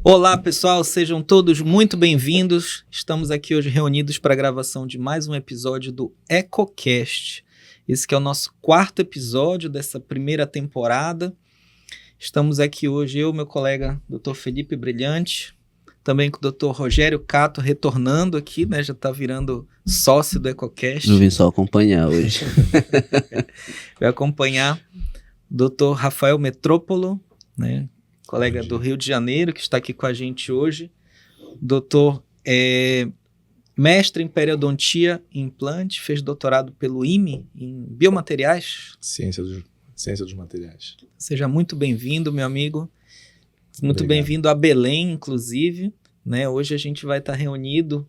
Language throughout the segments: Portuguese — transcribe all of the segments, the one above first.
Olá pessoal, sejam todos muito bem-vindos. Estamos aqui hoje reunidos para a gravação de mais um episódio do EcoCast. Esse que é o nosso quarto episódio dessa primeira temporada. Estamos aqui hoje eu, meu colega Dr. Felipe Brilhante, também com o Dr. Rogério Cato retornando aqui, né? Já está virando sócio do EcoCast. Eu vim só acompanhar hoje. Vai acompanhar o Dr. Rafael Metrópolo, né? Colega do Rio de Janeiro, que está aqui com a gente hoje. Doutor, mestre em periodontia e implante, fez doutorado pelo IME em biomateriais. Ciência dos materiais. Seja muito bem-vindo, meu amigo. Muito Obrigado. bem-vindo a Belém, inclusive. Né? Hoje a gente vai estar reunido,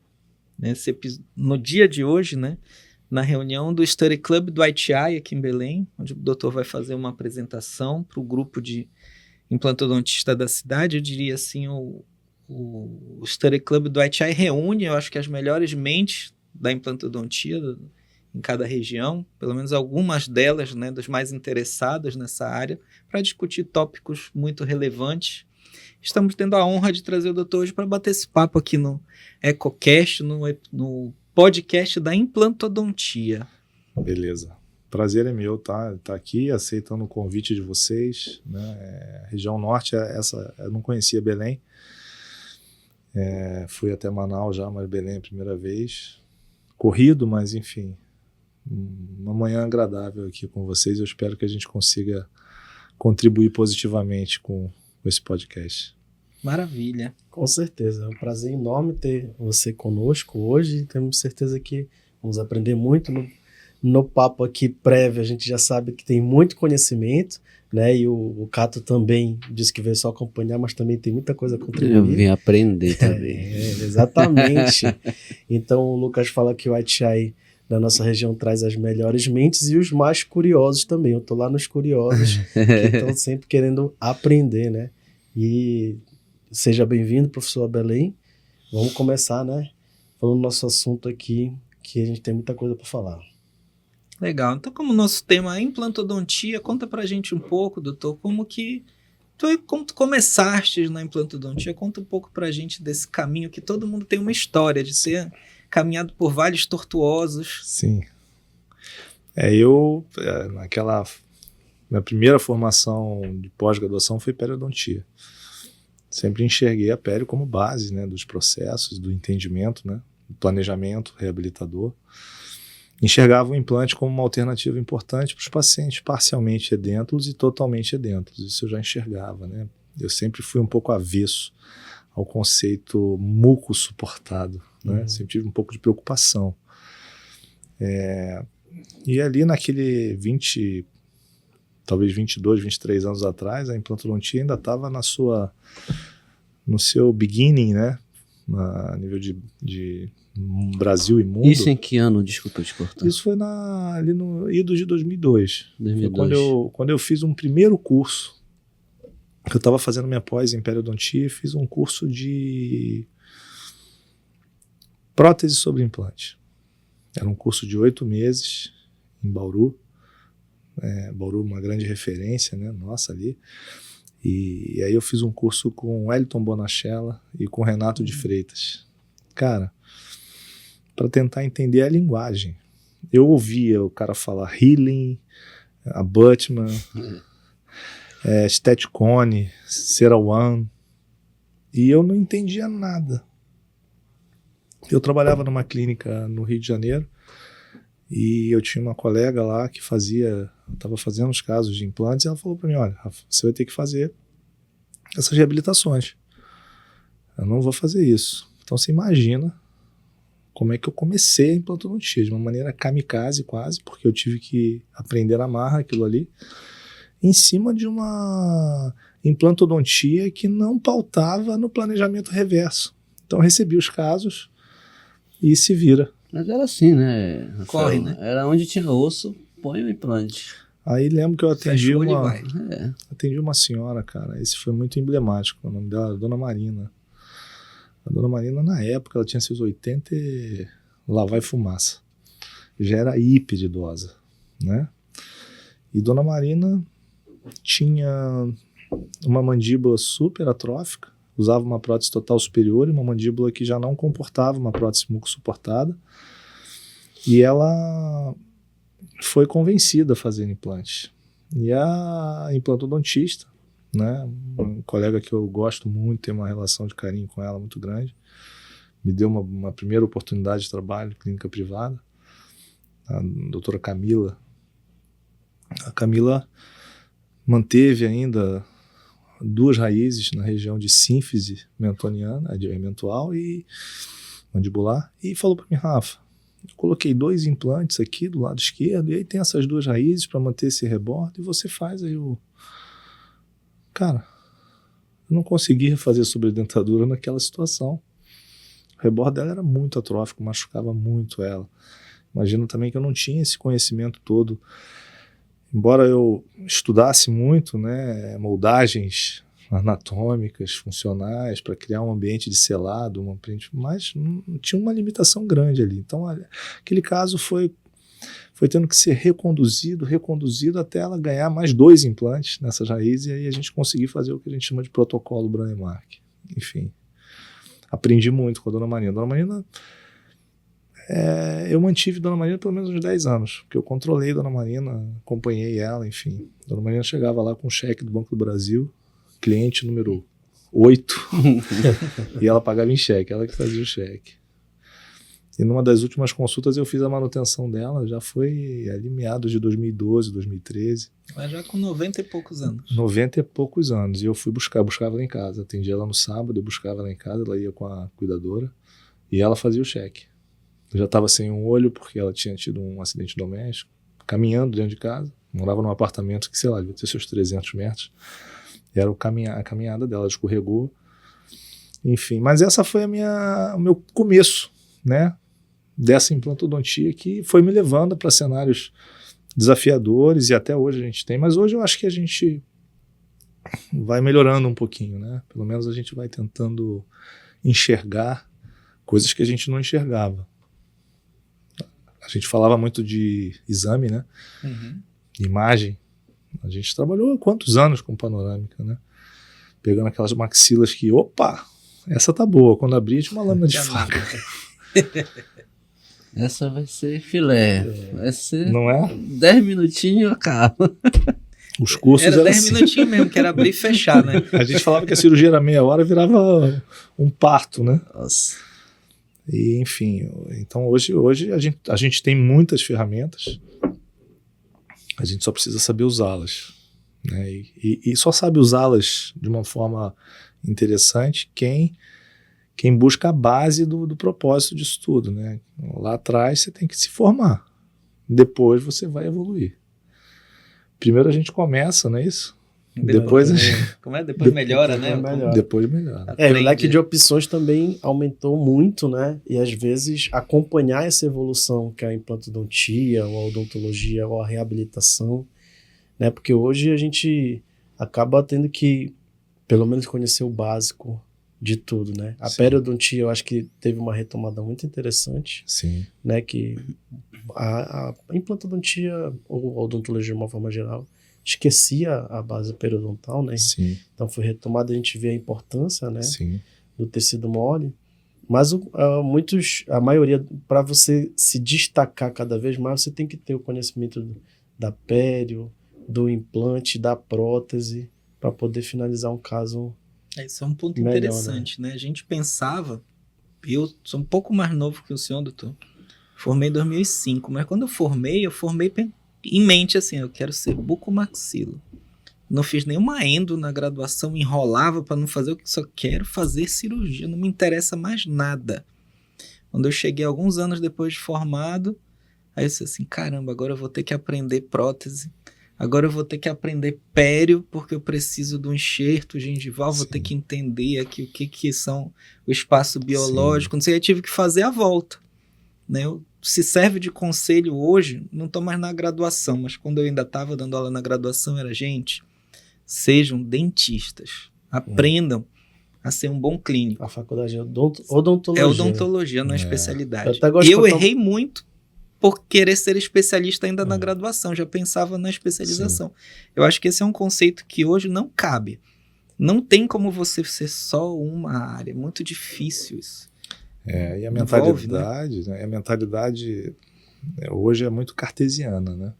no dia de hoje, né? Na reunião do Study Club do ITI aqui em Belém, onde o doutor vai fazer uma apresentação para o grupo de implantodontista da cidade. Eu diria assim, o Study Club do ITI reúne, eu acho que as melhores mentes da implantodontia em cada região, pelo menos algumas delas, né, das mais interessadas nessa área, para discutir tópicos muito relevantes. Estamos tendo a honra de trazer o doutor hoje para bater esse papo aqui no EcoCast, no podcast da implantodontia. Beleza. Prazer é meu tá aqui, aceitando o convite de vocês, né? Região Norte, eu não conhecia Belém, fui até Manaus já, mas Belém é a primeira vez, corrido, mas enfim, uma manhã agradável aqui com vocês. Eu espero que a gente consiga contribuir positivamente com esse podcast. Maravilha. Com certeza, é um prazer enorme ter você conosco hoje. Temos certeza que vamos aprender muito no papo aqui prévio. A gente já sabe que tem muito conhecimento, né? E o Cato também disse que veio só acompanhar, mas também tem muita coisa a contribuir. Eu vim aprender também. Exatamente. Então o Lucas fala que o ITI da nossa região traz as melhores mentes e os mais curiosos também. Eu tô lá nos curiosos, que estão sempre querendo aprender, né? E seja bem-vindo, professor Belém. Vamos começar, né? Falando do nosso assunto aqui, que a gente tem muita coisa para falar. Legal. Então, como o nosso tema é implantodontia, conta pra gente um pouco, doutor, como tu começaste na implantodontia. Conta um pouco pra gente desse caminho, que todo mundo tem uma história de ter caminhado por vales tortuosos. Sim. Minha primeira formação de pós-graduação foi periodontia. Sempre enxerguei a pério como base, né, dos processos, do entendimento, né, do planejamento reabilitador. Enxergava o implante como uma alternativa importante para os pacientes parcialmente edêntulos e totalmente edêntulos. Isso eu já enxergava, né? Eu sempre fui um pouco avesso ao conceito muco suportado, né? Sempre tive um pouco de preocupação. E ali naquele talvez 22, 23 anos atrás, a implantodontia ainda estava no seu beginning, né? A nível de Brasil e mundo. Isso em que ano? Desculpa te cortar. Isso foi ali no ido de 2002. 2002. Foi quando eu fiz um primeiro curso, que eu estava fazendo minha pós em periodontia, e fiz um curso de prótese sobre implante. Era um curso de 8 meses em Bauru. Bauru, uma grande referência, né? Nossa, ali. E aí eu fiz um curso com o Wellington Bonachella e com o Renato de Freitas. Cara, para tentar entender a linguagem. Eu ouvia o cara falar healing, abutment, Steticone, CeraOne, e eu não entendia nada. Eu trabalhava numa clínica no Rio de Janeiro e eu tinha uma colega lá que estava fazendo os casos de implantes, e ela falou para mim: olha, Rafa, você vai ter que fazer essas reabilitações. Eu não vou fazer isso. Então você imagina como é que eu comecei a implantodontia, de uma maneira kamikaze quase, porque eu tive que aprender na marra aquilo ali, em cima de uma implantodontia que não pautava no planejamento reverso. Então eu recebi os casos e se vira. Mas era assim, né, Rafael? Corre, né? Era onde tinha osso, põe o implante. Aí lembro que eu atendi vai. atendi uma senhora, cara, esse foi muito emblemático, o nome dela era Dona Marina. A Dona Marina, na época, ela tinha seus 80 e lá vai fumaça. Já era hiper idosa, né? E Dona Marina tinha uma mandíbula super atrófica, usava uma prótese total superior e uma mandíbula que já não comportava uma prótese muco-suportada. E ela foi convencida a fazer implante. E a implantodontista, né, um colega que eu gosto muito, tenho uma relação de carinho com ela muito grande, me deu uma primeira oportunidade de trabalho, clínica privada, a doutora Camila. A Camila manteve ainda 2 raízes na região de sínfise mentoniana, mental e mandibular, e falou para mim: Rafa, eu coloquei 2 implantes aqui do lado esquerdo, e aí tem essas 2 raízes para manter esse rebordo, e você faz aí o... Cara, eu não conseguia fazer sobredentadura naquela situação. O rebordo dela era muito atrófico, machucava muito ela. Imagino também que eu não tinha esse conhecimento todo. Embora eu estudasse muito, né, moldagens anatômicas, funcionais, para criar um ambiente de selado, mas tinha uma limitação grande ali. Então, aquele caso foi tendo que ser reconduzido até ela ganhar mais 2 implantes nessas raízes, e aí a gente conseguiu fazer o que a gente chama de protocolo Brånemark. Enfim, aprendi muito com a Dona Marina. Dona Marina, eu mantive Dona Marina pelo menos uns 10 anos, porque eu controlei Dona Marina, acompanhei ela, enfim. Dona Marina chegava lá com um cheque do Banco do Brasil, cliente número 8, e ela pagava em cheque, ela que fazia o cheque. E numa das últimas consultas eu fiz a manutenção dela, já foi ali meados de 2012, 2013. Mas já com 90 e poucos anos. 90 e poucos anos. E eu fui buscava ela em casa. Atendia ela no sábado, eu buscava ela em casa, ela ia com a cuidadora e ela fazia o cheque. Eu já estava sem um olho porque ela tinha tido um acidente doméstico, caminhando dentro de casa. Morava num apartamento que, sei lá, devia ter seus 300 metros. Era a caminhada dela, ela escorregou. Enfim, mas essa foi o meu começo, né? Dessa implantodontia que foi me levando para cenários desafiadores, e até hoje a gente tem, mas hoje eu acho que a gente vai melhorando um pouquinho, né? Pelo menos a gente vai tentando enxergar coisas que a gente não enxergava. A gente falava muito de exame, né? Uhum. Imagem. A gente trabalhou há quantos anos com panorâmica, né? Pegando aquelas maxilas que, opa, essa tá boa. Quando abria tinha uma lâmina de faca. Essa vai ser filé. Vai ser Não é? 10 minutinhos acaba. Os cursos Era eram 10 assim. minutinhos mesmo, que era abrir e fechar, né? A gente falava que a cirurgia era meia hora, virava um parto, né? Nossa. E, enfim, então hoje a gente tem muitas ferramentas, a gente só precisa saber usá-las, né? E só sabe usá-las de uma forma interessante quem busca a base do propósito disso tudo, né? Lá atrás você tem que se formar, depois você vai evoluir. Primeiro a gente começa, não é isso? Depois Como é? Depois melhora, né? melhora. Depois melhora. O leque de opções também aumentou muito, né? E às vezes acompanhar essa evolução que é a implantodontia, ou a odontologia, ou a reabilitação, né? Porque hoje a gente acaba tendo que, pelo menos, conhecer o básico de tudo, né? A Sim. periodontia eu acho que teve uma retomada muito interessante, Sim. né? Que a implantodontia ou a odontologia de uma forma geral esquecia a base periodontal, né? Sim. Então foi retomada, a gente vê a importância, né, Sim. do tecido mole, mas a maioria, para você se destacar cada vez mais, você tem que ter o conhecimento da pério, do implante, da prótese, para poder finalizar um caso. Isso é um ponto Melhor, interessante, né? A gente pensava, eu sou um pouco mais novo que o senhor, doutor, formei em 2005, mas quando eu formei em mente assim, eu quero ser bucomaxilo. Não fiz nenhuma endo na graduação, enrolava para não fazer o que só quero fazer cirurgia, não me interessa mais nada. Quando eu cheguei alguns anos depois de formado, aí eu disse assim, caramba, agora eu vou ter que aprender prótese, agora eu vou ter que aprender pério, porque eu preciso do enxerto gengival, vou ter que entender aqui o que são o espaço biológico, não sei, eu tive que fazer a volta, né? Se serve de conselho hoje, não estou mais na graduação, mas quando eu ainda estava dando aula na graduação, era, gente, sejam dentistas, aprendam a ser um bom clínico. A faculdade é odontologia. É odontologia, não é especialidade. Eu até gosto Eu de errei muito por querer ser especialista ainda na graduação, já pensava na especialização. Eu acho que esse é um conceito que hoje não cabe. Não tem como você ser só uma área, é muito difícil isso. E a Envolve, mentalidade, né? A mentalidade hoje é muito cartesiana, né?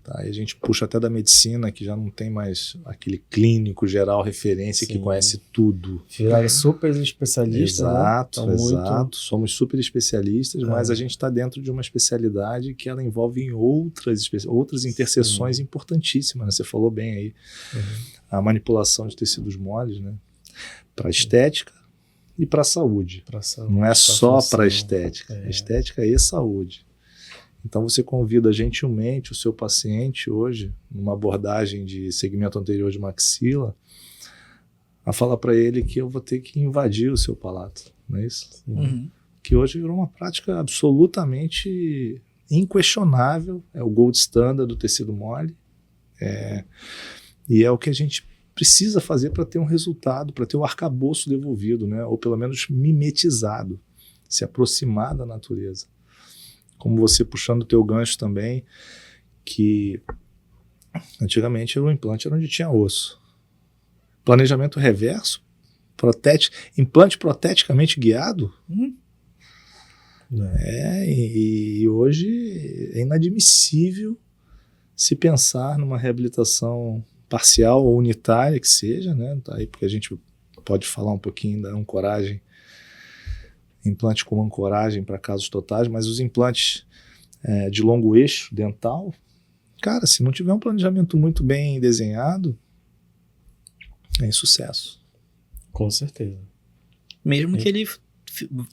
Tá, e a gente puxa até da medicina, que já não tem mais aquele clínico geral referência que Sim. conhece tudo. Viraram super especialistas, Exato, né? Tão exato. Somos super especialistas, mas a gente está dentro de uma especialidade que ela envolve em outras interseções importantíssimas, né? Você falou bem aí. A manipulação de tecidos moles, né? Para estética e para saúde. Não é só para estética. Estética e saúde. Então você convida gentilmente o seu paciente hoje, numa abordagem de segmento anterior de maxila, a falar para ele que eu vou ter que invadir o seu palato, não é isso? Uhum. Que hoje virou uma prática absolutamente inquestionável, é o gold standard do tecido mole, e é o que a gente precisa fazer para ter um resultado, para ter o arcabouço devolvido, né? Ou pelo menos mimetizado, se aproximar da natureza. Como você puxando o teu gancho também, que antigamente o implante era onde tinha osso. Planejamento reverso, implante proteticamente guiado, e hoje é inadmissível se pensar numa reabilitação parcial ou unitária que seja, né? Tá aí porque a gente pode falar um pouquinho da ancoragem, implante com ancoragem para casos totais, mas os implantes de longo eixo dental, cara, se não tiver um planejamento muito bem desenhado, é insucesso. Com certeza. Mesmo que ele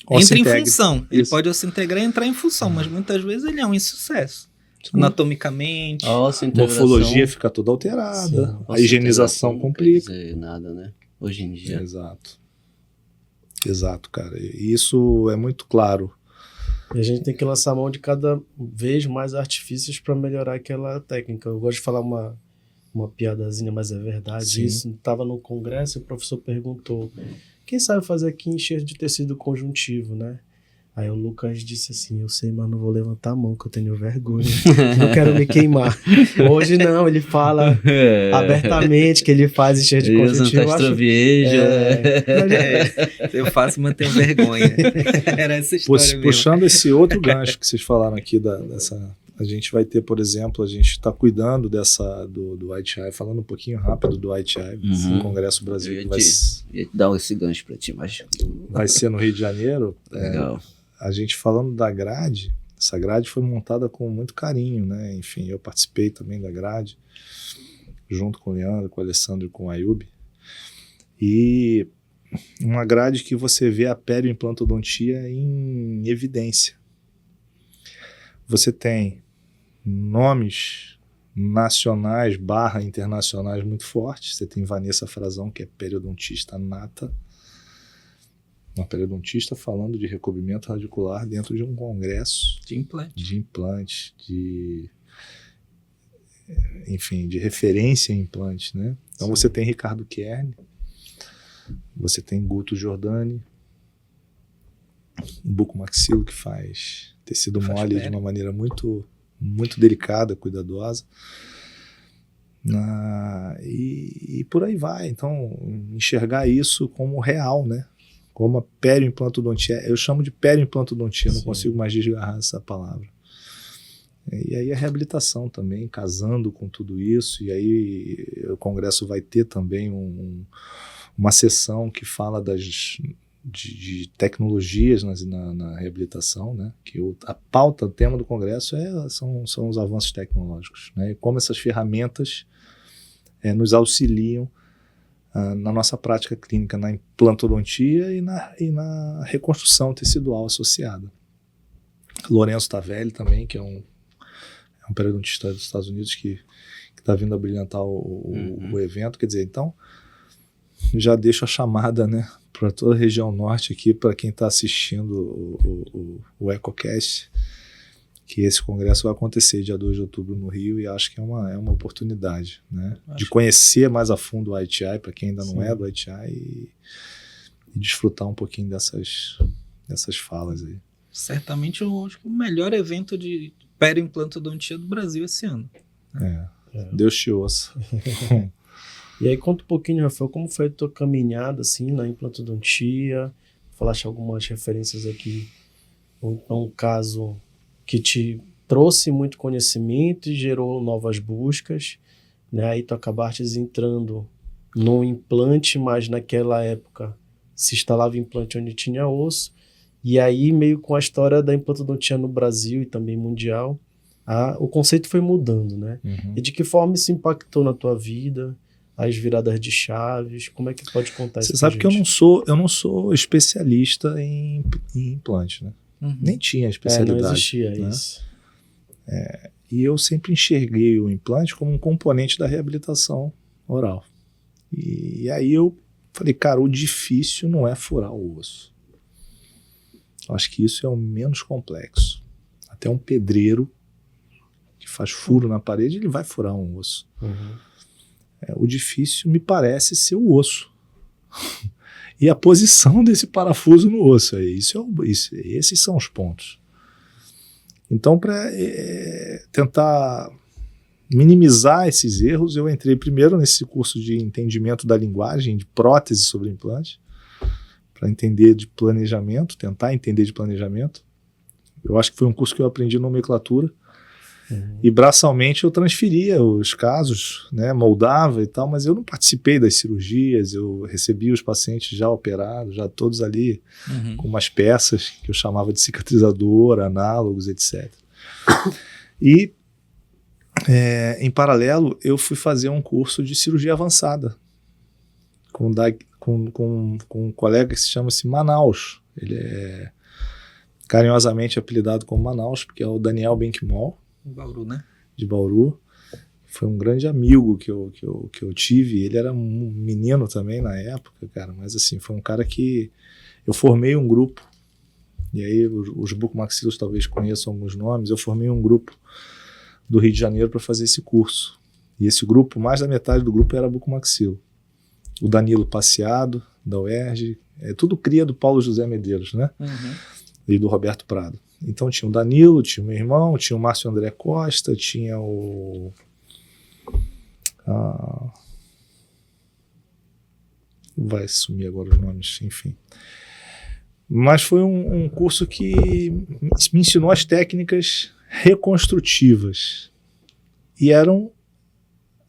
Ou se entre em integre. função. Ele Isso. pode se integrar e entrar em função, mas muitas vezes ele é um insucesso. Anatomicamente. Morfologia fica toda alterada, a higienização complica. Não quer dizer nada, né? Hoje em dia. Exato, cara. E isso é muito claro. E a gente tem que lançar mão de cada vez mais artifícios para melhorar aquela técnica. Eu gosto de falar uma piadazinha, mas é verdade. Sim. Isso estava no congresso e o professor perguntou: quem sabe fazer aqui enxerto de tecido conjuntivo, né? Aí o Lucas disse assim: eu sei, mas não vou levantar a mão, que eu tenho vergonha. Não quero me queimar. Hoje não, ele fala abertamente que ele faz enxerto de conjuntivo. Eu acho... Eu faço e mantenho vergonha. Era essa história mesmo. Puxando esse outro gancho que vocês falaram aqui, a gente vai ter, por exemplo, a gente está cuidando do ITI, falando um pouquinho rápido do ITI, no Congresso Brasil, que ia te dar esse gancho para ti, mas... vai ser no Rio de Janeiro. Legal. A gente falando da grade, essa grade foi montada com muito carinho, né? Enfim, eu participei também da grade, junto com o Leandro, com o Alessandro e com o Ayub. E uma grade que você vê a perioimplantodontia em evidência. Você tem nomes nacionais / internacionais muito fortes. Você tem Vanessa Frazão, que é periodontista nata, uma periodontista falando de recobrimento radicular dentro de um congresso De implante. Enfim, de referência em implante, né? Então você tem Ricardo Kern, você tem Guto Giordani, o bucomaxilo, que faz tecido mole de uma maneira muito, muito delicada, cuidadosa. E por aí vai. Então, enxergar isso como real, né? Como a perioimplantodontia. Eu chamo de perioimplantodontia, não consigo mais desgarrar essa palavra. E aí a reabilitação também, casando com tudo isso. E aí o congresso vai ter também uma sessão que fala de tecnologias na reabilitação, né? Que a pauta, o tema do congresso são os avanços tecnológicos, né? E como essas ferramentas nos auxiliam na nossa prática clínica, na implantodontia e na reconstrução tecidual associada. Lourenço Tavelli também, que é um periodontista dos Estados Unidos que está vindo a brilhantar o evento. Quer dizer, então, já deixo a chamada, né, para toda a região norte aqui, para quem está assistindo o EcoCast, que esse congresso vai acontecer dia 2 de outubro no Rio, e acho que é uma oportunidade, né, de conhecer mais a fundo o ITI, para quem ainda não é do ITI, e desfrutar um pouquinho dessas falas aí. Certamente eu acho que o melhor evento de perioimplantodontia do Brasil esse ano. Deus te ouça. E aí conta um pouquinho, Rafael, como foi a tua caminhada assim na implantodontia? Falaste algumas referências aqui, um caso que te trouxe muito conhecimento e gerou novas buscas, né? Aí tu acabaste entrando no implante, mas naquela época se instalava implante onde tinha osso, e aí meio com a história da implantodontia no Brasil e também mundial, o conceito foi mudando, né? E de que forma isso impactou na tua vida, as viradas de chaves, como é que pode contar isso Você pra sabe que eu gente? não sou especialista em implante, né? Nem tinha especialidade. Não existia né? isso. E eu sempre enxerguei o implante como um componente da reabilitação oral. E aí eu falei, cara, o difícil não é furar o osso. Eu acho que isso é o menos complexo. Até um pedreiro que faz furo na parede, ele vai furar um osso. O difícil me parece ser o osso. E a posição desse parafuso no osso. Esses são os pontos. Então, para tentar minimizar esses erros, eu entrei primeiro nesse curso de entendimento da linguagem, de prótese sobre implante, para entender de planejamento, tentar entender de planejamento. Eu acho que foi um curso que eu aprendi nomenclatura. E braçalmente eu transferia os casos, né, moldava e tal, mas eu não participei das cirurgias, eu recebia os pacientes já operados, já todos ali com umas peças que eu chamava de cicatrizador, análogos, etc. E em paralelo eu fui fazer um curso de cirurgia avançada com um colega que se chama-se Manaus. Ele é carinhosamente apelidado como Manaus, porque é o Daniel Benquimol, Bauru, né? de Bauru. Foi um grande amigo que eu tive. Ele era um menino também na época, cara, mas assim, foi um cara que eu formei um grupo, e aí os bucomaxilos talvez conheçam alguns nomes. Eu formei um grupo do Rio de Janeiro para fazer esse curso, e esse grupo, mais da metade do grupo era bucomaxilo. O Danilo Passeado, da UERJ, tudo cria do Paulo José Medeiros, né? E do Roberto Prado. Então tinha o Danilo, tinha o meu irmão, tinha o Márcio André Costa, tinha o... vai sumir agora os nomes, enfim. Mas foi um curso que me ensinou as técnicas reconstrutivas. E eram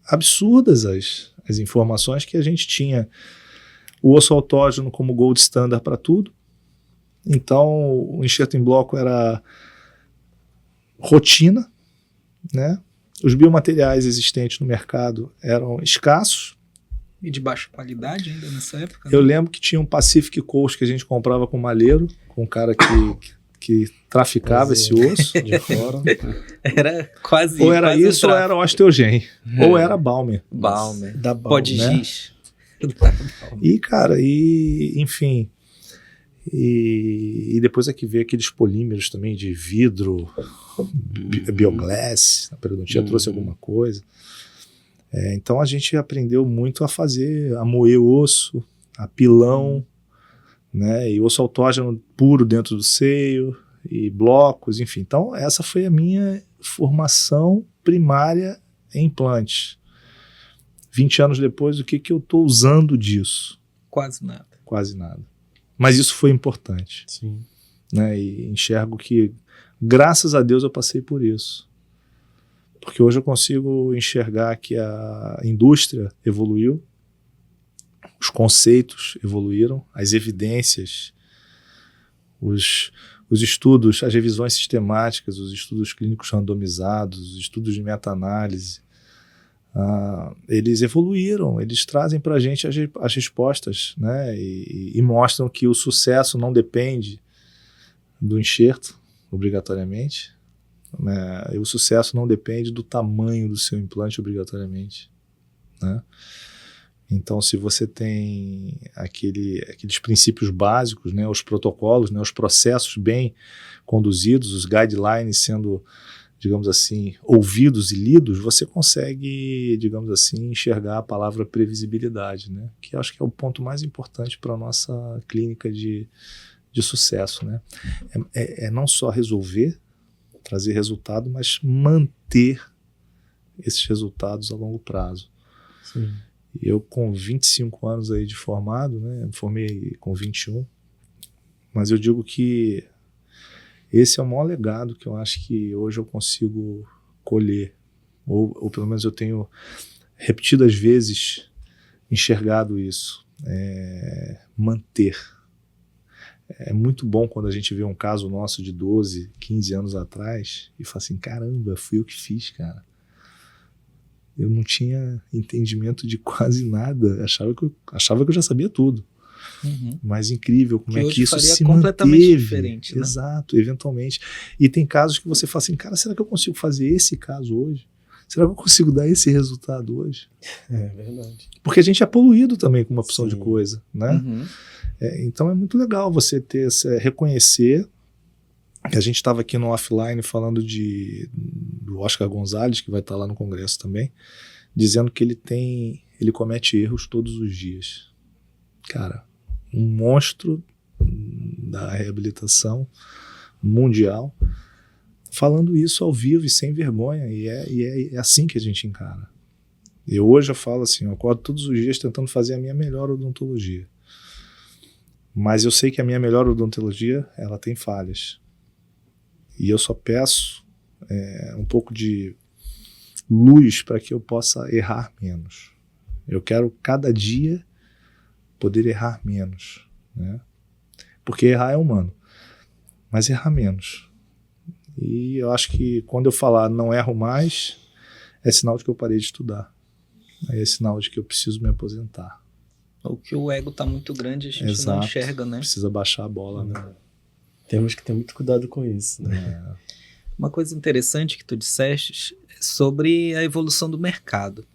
absurdas as informações que a gente tinha. O osso autógeno como gold standard para tudo. Então, o enxerto em bloco era rotina, né? Os biomateriais existentes no mercado eram escassos. E de baixa qualidade ainda nessa época? Eu lembro que tinha um Pacific Coast que a gente comprava com malheiro, com um cara que traficava esse osso de fora. Era quase... Ou era quase isso ou era Osteogen. Ou era Balmer. Balmer. Da Balmer, Pode né? giz. E, cara, enfim... E depois é que veio aqueles polímeros também de vidro, bioglass, a periodontia trouxe alguma coisa. Então a gente aprendeu muito a moer osso, a pilão, né, e osso autógeno puro dentro do seio, e blocos, enfim. Então essa foi a minha formação primária em implantes. 20 anos depois, o que eu estou usando disso? Quase nada. Quase nada. Mas isso foi importante. Sim. Né? E enxergo que, graças a Deus, eu passei por isso. Porque hoje eu consigo enxergar que a indústria evoluiu, os conceitos evoluíram, as evidências, os estudos, as revisões sistemáticas, os estudos clínicos randomizados, os estudos de meta-análise, eles evoluíram, eles trazem para a gente as respostas, né? E mostram que o sucesso não depende do enxerto, obrigatoriamente, né? E o sucesso não depende do tamanho do seu implante, obrigatoriamente, né? Então, se você tem aqueles princípios básicos, né? Os protocolos, né? Os processos bem conduzidos, os guidelines sendo, digamos assim, ouvidos e lidos, você consegue, digamos assim, enxergar a palavra previsibilidade, né? Que acho que é o ponto mais importante para a nossa clínica de sucesso, né? É não só resolver, trazer resultado, mas manter esses resultados a longo prazo. Sim. Eu com 25 anos aí de formado, né? Me formei com 21. Mas eu digo que esse é o maior legado que eu acho que hoje eu consigo colher. Ou pelo menos eu tenho repetidas vezes enxergado isso. Manter. É muito bom quando a gente vê um caso nosso de 12, 15 anos atrás e fala assim, caramba, fui eu que fiz, cara. Eu não tinha entendimento de quase nada. Achava que eu já sabia tudo. Uhum. Mas incrível como Que é hoje que isso faria se completamente manteve. diferente, né? Exato, eventualmente. E tem casos que você fala assim, cara, será que eu consigo fazer esse caso hoje? Será que eu consigo dar esse resultado hoje? É verdade. Porque a gente é poluído também com uma opção de Sim. coisa, né? Uhum. Então é muito legal você ter reconhecer que a gente estava aqui no offline falando do Oscar Gonzalez, que vai estar lá no Congresso também, dizendo que ele comete erros todos os dias. Cara, um monstro da reabilitação mundial, falando isso ao vivo e sem vergonha, e é assim que a gente encara. Hoje eu falo assim, eu acordo todos os dias tentando fazer a minha melhor odontologia, mas eu sei que a minha melhor odontologia, ela tem falhas, e eu só peço um pouco de luz para que eu possa errar menos. Eu quero cada dia poder errar menos, né? Porque errar é humano, mas errar menos. E eu acho que quando eu falar não erro mais, é sinal de que eu parei de estudar. Aí é sinal de que eu preciso me aposentar. Ou que o ego tá muito grande, a gente não Exato. enxerga, né? Precisa baixar a bola, né? Temos que ter muito cuidado com isso, né? Uma coisa interessante que tu disseste é sobre a evolução do mercado.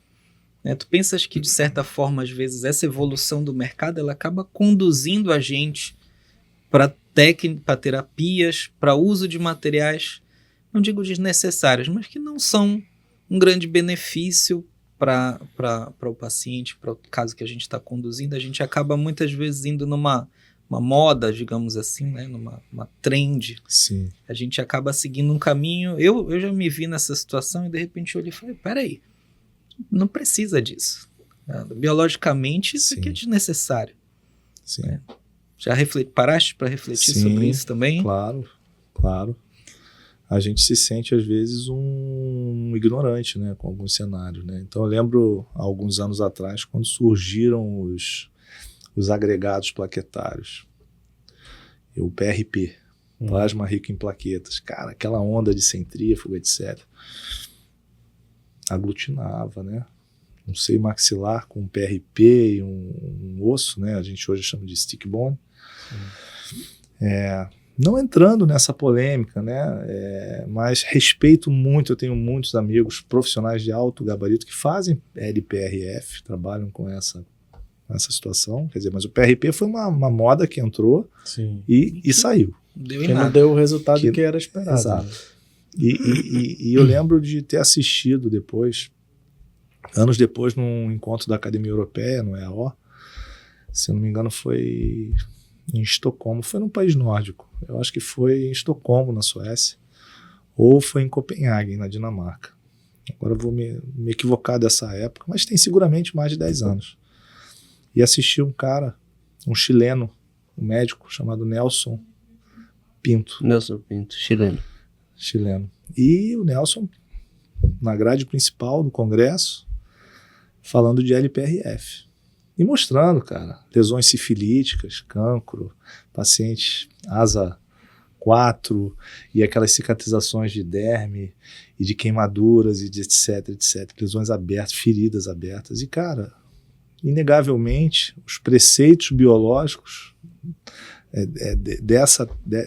Né? Tu pensas que, de certa forma, às vezes, essa evolução do mercado ela acaba conduzindo a gente para terapias, para uso de materiais, não digo desnecessários, mas que não são um grande benefício para o paciente, para o caso que a gente está conduzindo. A gente acaba muitas vezes indo numa moda, digamos assim, né? numa trend. Sim. A gente acaba seguindo um caminho. Eu já me vi nessa situação e de repente eu olhei e falei, peraí, não precisa disso. Biologicamente isso aqui é desnecessário. Sim. Já paraste para refletir Sim, sobre isso também? Claro, claro. A gente se sente às vezes um ignorante, né, com alguns cenários, né? Então eu lembro há alguns anos atrás quando surgiram os agregados plaquetários, o PRP, plasma rico em plaquetas, cara, aquela onda de centrífugo, etc. Aglutinava, né? Um seio maxilar com um PRP e um osso, né? A gente hoje chama de stick bone. Não entrando nessa polêmica, né? Mas respeito muito, eu tenho muitos amigos profissionais de alto gabarito que fazem LPRF, trabalham com essa situação, quer dizer, mas o PRP foi uma moda que entrou e saiu. Não deu o resultado que era esperado. Exato. Né? E eu lembro de ter assistido depois, anos depois, num encontro da Academia Europeia, no EAO, se não me engano foi em Estocolmo, foi num país nórdico, eu acho que foi em Estocolmo, na Suécia, ou foi em Copenhague, na Dinamarca. Agora eu vou me equivocar dessa época, mas tem seguramente mais de 10 anos. E assisti um cara, um chileno, um médico chamado Nelson Pinto. Nelson Pinto, chileno. E o Nelson, na grade principal do congresso, falando de LPRF. E mostrando, cara, lesões sifilíticas, cancro, pacientes asa 4 e aquelas cicatrizações de derme e de queimaduras e de etc. Lesões abertas, feridas abertas. E, cara, inegavelmente, os preceitos biológicos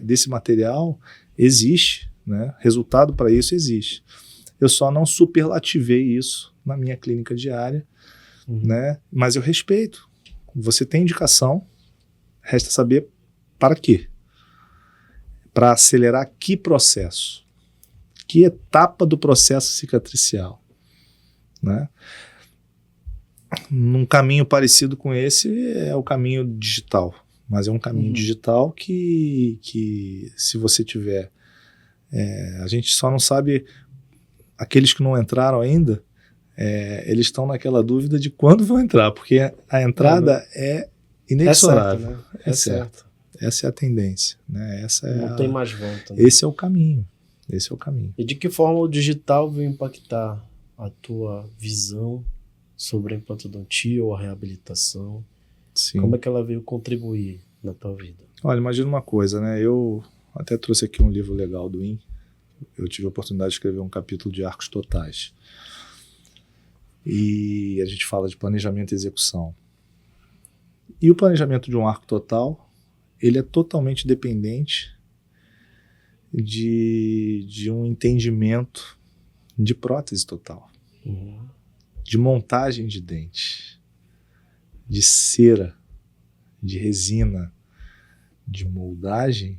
desse material existe, né? Resultado para isso existe. Eu só não superlativei isso na minha clínica diária, né? Mas eu respeito. Você tem indicação, resta saber para quê. Para acelerar que processo? Que etapa do processo cicatricial? Né? Num caminho parecido com esse é o caminho digital, mas é um caminho digital que se você tiver... a gente só não sabe, aqueles que não entraram ainda, eles estão naquela dúvida de quando vão entrar, porque a entrada é inexorável. Né? É certo. Essa é a tendência, né? Não tem mais volta. Né? Esse é o caminho. Esse é o caminho. E de que forma o digital veio impactar a tua visão sobre a implantodontia ou a reabilitação? Sim. Como é que ela veio contribuir na tua vida? Olha, imagina uma coisa, né? Eu até trouxe aqui um livro legal do IN. Eu tive a oportunidade de escrever um capítulo de arcos totais. E a gente fala de planejamento e execução. E o planejamento de um arco total, ele é totalmente dependente de um entendimento de prótese total, de montagem de dente, de cera, de resina, de moldagem,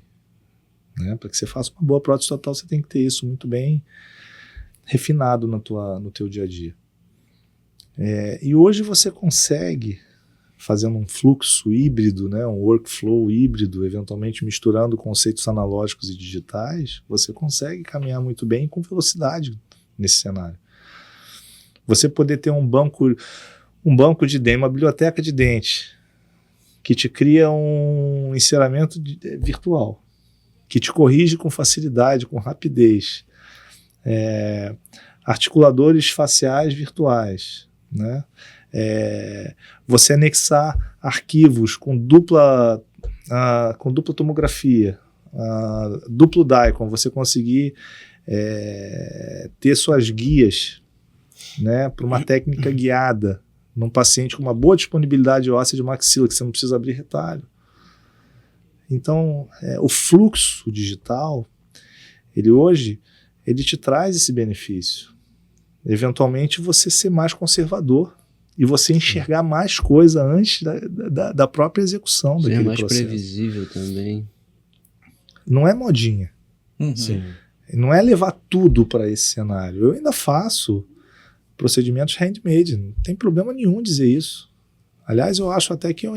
né? Para que você faça uma boa prótese total, você tem que ter isso muito bem refinado no teu dia a dia. E hoje você consegue, fazendo um fluxo híbrido, né, um workflow híbrido, eventualmente misturando conceitos analógicos e digitais, você consegue caminhar muito bem e com velocidade nesse cenário. Você poder ter um banco de dente, uma biblioteca de dente, que te cria um enceramento virtual, que te corrige com facilidade, com rapidez, articuladores faciais virtuais, né? Você anexar arquivos com dupla tomografia, duplo DICOM, você conseguir ter suas guias, né, para uma técnica guiada num paciente com uma boa disponibilidade óssea de maxila, que você não precisa abrir retalho. Então, o fluxo digital, hoje te traz esse benefício. Eventualmente você ser mais conservador e você enxergar mais coisa antes da própria execução daquele processo. É mais previsível também. Não é modinha. Sim. Não é levar tudo para esse cenário. Eu ainda faço procedimentos handmade, não tem problema nenhum dizer isso. Aliás, eu acho até que eu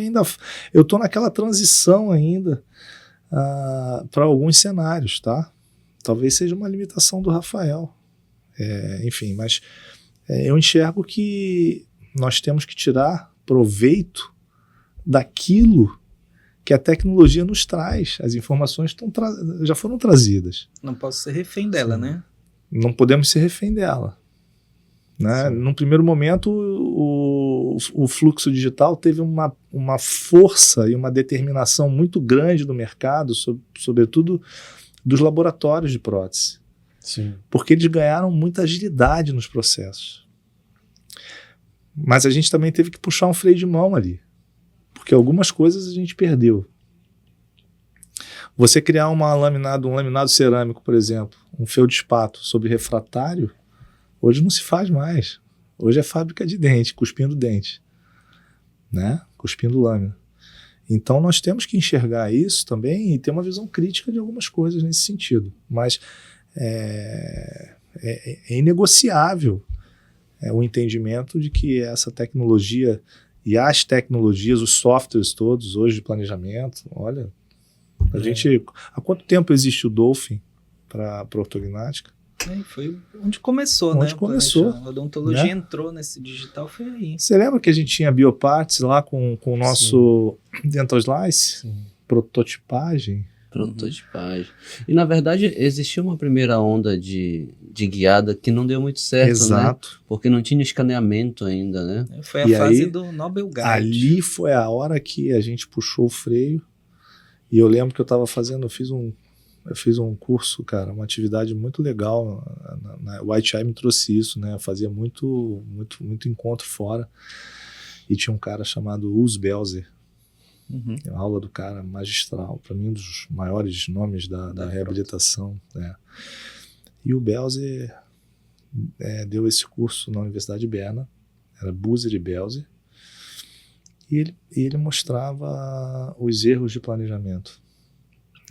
estou naquela transição ainda para alguns cenários, tá? Talvez seja uma limitação do Rafael. Enfim, mas eu enxergo que nós temos que tirar proveito daquilo que a tecnologia nos traz. As informações já foram trazidas. Não posso ser refém dela, né? Não podemos ser refém dela. Né? Num primeiro momento, o fluxo digital teve uma força e uma determinação muito grande do mercado, sobretudo dos laboratórios de prótese. Sim. Porque eles ganharam muita agilidade nos processos. Mas a gente também teve que puxar um freio de mão ali, porque algumas coisas a gente perdeu. Você criar um laminado cerâmico, por exemplo, um feldspato sobre refratário, hoje não se faz mais. Hoje é fábrica de dente, cuspindo dente, né? Cuspindo lâmina. Então nós temos que enxergar isso também e ter uma visão crítica de algumas coisas nesse sentido. Mas é inegociável o entendimento de que essa tecnologia e as tecnologias, os softwares todos hoje de planejamento, olha, há quanto tempo existe o Dolphin para ortognática? Foi onde começou, onde né? começou. A odontologia né? entrou nesse digital, foi aí. Você lembra que a gente tinha bioparts lá com o nosso Dental Slice? Sim. Prototipagem. Prototipagem. E na verdade existia uma primeira onda de guiada que não deu muito certo, Exato. né? Porque não tinha escaneamento ainda, né? Foi a fase do Nobel Guide. Ali foi a hora que a gente puxou o freio. E eu lembro que eu fiz um curso, cara, uma atividade muito legal. O White Eye me trouxe isso, né? Eu fazia muito encontro fora. E tinha um cara chamado Urs Belzer. A aula do cara magistral, para mim um dos maiores nomes da reabilitação. E o Belzer deu esse curso na Universidade de Berna, era Buser e Belzer, e ele mostrava os erros de planejamento.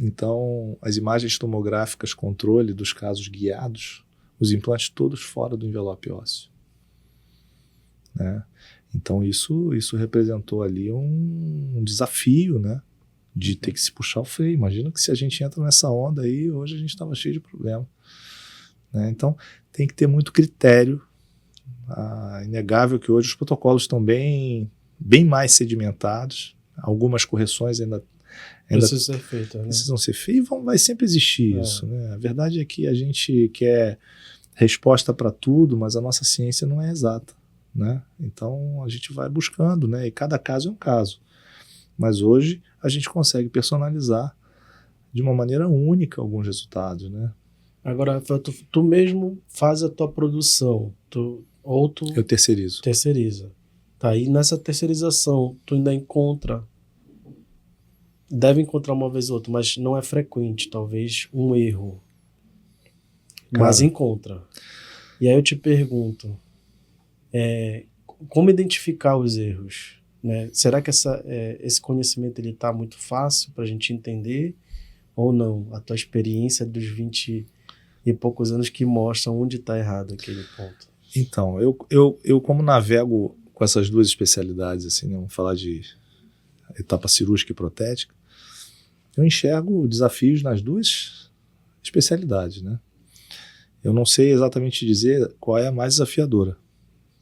Então, as imagens tomográficas controle dos casos guiados, os implantes todos fora do envelope ósseo. Né? Então isso representou ali um desafio, né? De ter que se puxar o freio. Imagina que se a gente entra nessa onda aí, hoje a gente estava cheio de problema. Né? Então tem que ter muito critério Inegável que hoje os protocolos estão bem mais sedimentados, algumas correções ainda Precisa ser feito, né? precisam ser feitas e vai sempre existir isso, né? A verdade é que a gente quer resposta para tudo, mas a nossa ciência não é exata, né? Então a gente vai buscando, né? E cada caso é um caso. Mas hoje a gente consegue personalizar de uma maneira única alguns resultados, né? Agora, Rafael, tu mesmo faz a tua produção, ou tu Eu terceirizo. terceiriza. Tá, e nessa terceirização, tu ainda deve encontrar uma vez ou outra, mas não é frequente, talvez um erro. Mas Cara. encontra. E aí eu te pergunto, como identificar os erros? Né? Será que esse conhecimento ele tá muito fácil para a gente entender ou não? A tua experiência dos 20 e poucos anos que mostra onde está errado aquele ponto. Então, eu como navego com essas duas especialidades, assim, né? Vamos falar de etapa cirúrgica e protética, eu enxergo desafios nas duas especialidades, né? Eu não sei exatamente dizer qual é a mais desafiadora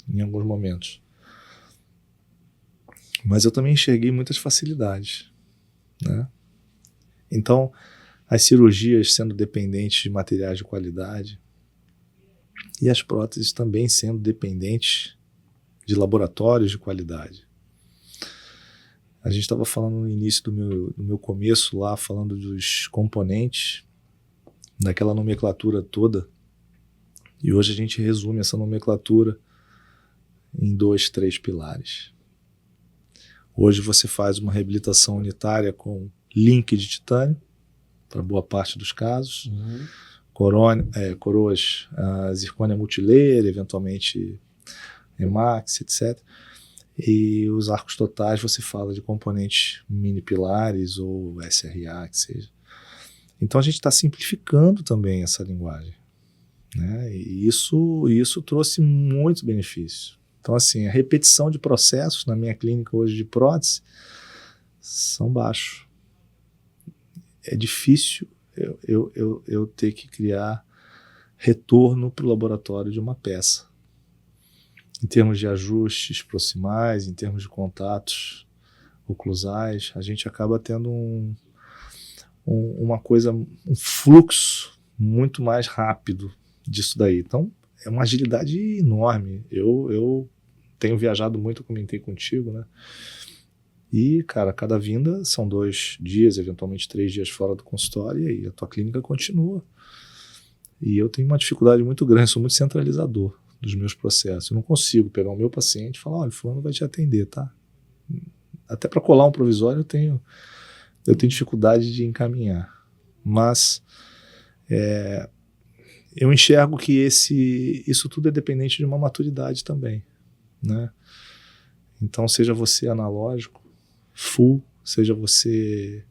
em alguns momentos. Mas eu também enxerguei muitas facilidades, né? Então, as cirurgias sendo dependentes de materiais de qualidade e as próteses também sendo dependentes de laboratórios de qualidade. A gente estava falando no início do meu começo lá, falando dos componentes, daquela nomenclatura toda, e hoje a gente resume essa nomenclatura em 2, 3 pilares. Hoje você faz uma reabilitação unitária com link de titânio, para boa parte dos casos, coroas zircônia multilayer, eventualmente Emax, etc. E os arcos totais você fala de componentes mini pilares ou SRA, que seja. Então a gente está simplificando também essa linguagem, né? E isso trouxe muitos benefícios. Então, assim, a repetição de processos na minha clínica hoje de prótese são baixos. É difícil eu ter que criar retorno para o laboratório de uma peça. Em termos de ajustes proximais, em termos de contatos oclusais, a gente acaba tendo um fluxo muito mais rápido disso daí. Então, é uma agilidade enorme. Eu tenho viajado muito, eu comentei contigo, né? E, cara, cada vinda são 2 dias, eventualmente 3 dias fora do consultório, e aí a tua clínica continua. E eu tenho uma dificuldade muito grande, sou muito centralizador dos meus processos. Eu não consigo pegar o meu paciente e falar, olha, fulano vai te atender, tá? Até para colar um provisório eu tenho dificuldade de encaminhar. Mas eu enxergo que isso tudo é dependente de uma maturidade também, né? Então, seja você analógico, full, seja você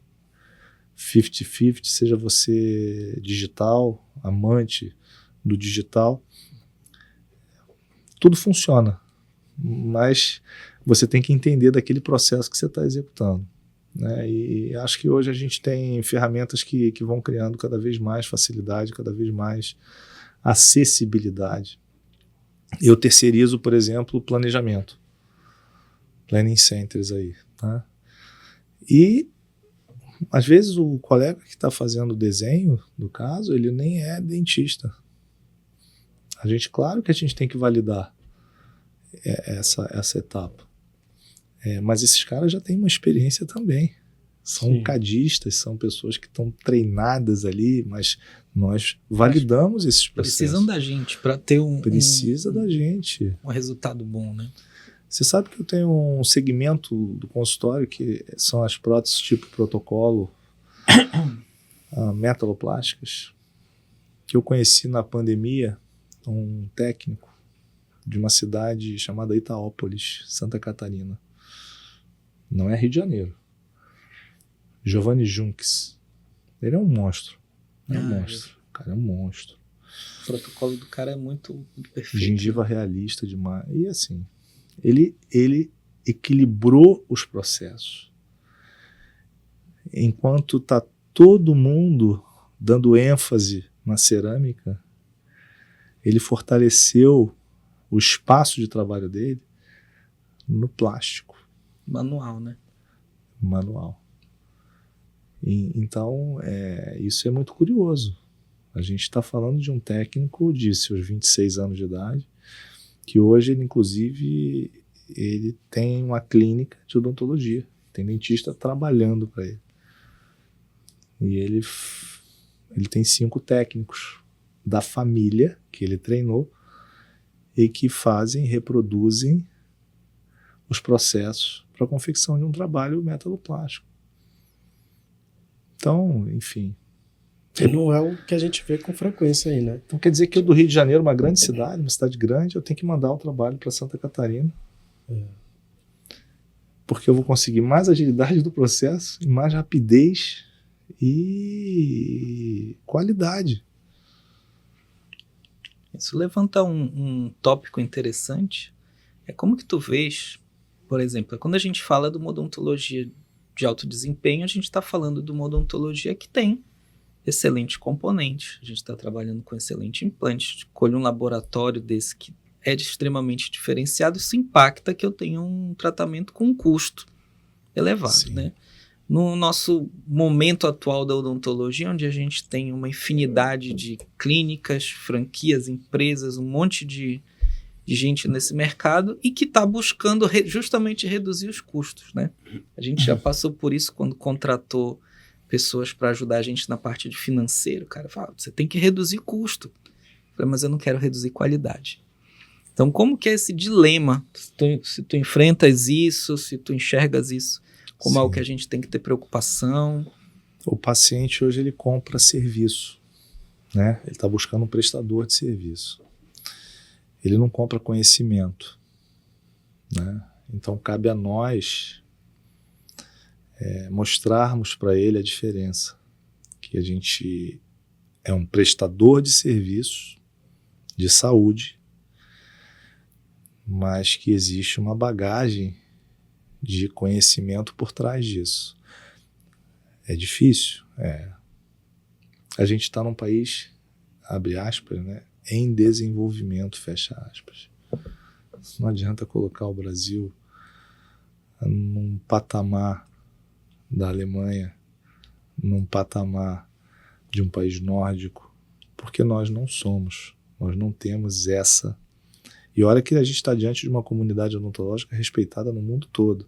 50-50, seja você digital, amante do digital, tudo funciona, mas você tem que entender daquele processo que você está executando, né? E acho que hoje a gente tem ferramentas que vão criando cada vez mais facilidade, cada vez mais acessibilidade. Eu terceirizo, por exemplo, o planejamento. Planning centers aí, tá? E às vezes o colega que está fazendo o desenho do caso, ele nem é dentista. Claro que a gente tem que validar essa etapa. Mas esses caras já têm uma experiência também. São Sim. cadistas, são pessoas que estão treinadas ali, mas nós validamos esses processos. Precisam da gente para ter Precisa da gente. um resultado bom, né? Você sabe que eu tenho um segmento do consultório que são as próteses tipo protocolo metaloplásticas, que eu conheci na pandemia, um técnico de uma cidade chamada Itaópolis, Santa Catarina. Não é Rio de Janeiro. Giovanni Junques. Ele é um monstro. É um monstro. O cara é um monstro. O protocolo do cara é muito perfeito. Gengiva realista demais. E assim, ele equilibrou os processos. Enquanto está todo mundo dando ênfase na cerâmica, ele fortaleceu o espaço de trabalho dele no plástico Manual, né? manual. Então, isso é muito curioso. A gente está falando de um técnico de seus 26 anos de idade, que hoje, ele, inclusive, ele tem uma clínica de odontologia. Tem dentista trabalhando para ele. E ele tem 5 técnicos da família que ele treinou e que reproduzem os processos para a confecção de um trabalho metaloplástico. Então, enfim. Que não é o que a gente vê com frequência aí, né? Então quer dizer que eu do Rio de Janeiro, uma grande cidade, uma cidade grande, eu tenho que mandar o trabalho para Santa Catarina. Porque eu vou conseguir mais agilidade do processo, mais rapidez e qualidade. Isso levanta um tópico interessante. É como que tu vês, por exemplo, quando a gente fala de uma odontologia de alto desempenho, a gente está falando de uma odontologia que tem excelentes componentes. A gente está trabalhando com excelente implante. Escolhe um laboratório desse que é extremamente diferenciado, isso impacta que eu tenho um tratamento com um custo elevado, Sim. né? No nosso momento atual da odontologia, onde a gente tem uma infinidade de clínicas, franquias, empresas, um monte de gente nesse mercado e que está buscando justamente reduzir os custos, né? A gente já passou por isso quando contratou pessoas para ajudar a gente na parte de financeiro. O cara fala, você tem que reduzir custo. Eu falei, mas eu não quero reduzir qualidade. Então, como que é esse dilema? Se tu enfrentas isso, se tu enxergas isso como Sim. algo que a gente tem que ter preocupação? O paciente hoje ele compra serviço, né? Ele está buscando um prestador de serviço. Ele não compra conhecimento, né? Então cabe a nós mostrarmos para ele a diferença, que a gente é um prestador de serviços de saúde, mas que existe uma bagagem de conhecimento por trás disso. É difícil? A gente está num país, abre aspas, né, em desenvolvimento, fecha aspas. Não adianta colocar o Brasil num patamar da Alemanha, num patamar de um país nórdico, porque nós não somos, nós não temos essa. E olha que a gente está diante de uma comunidade odontológica respeitada no mundo todo,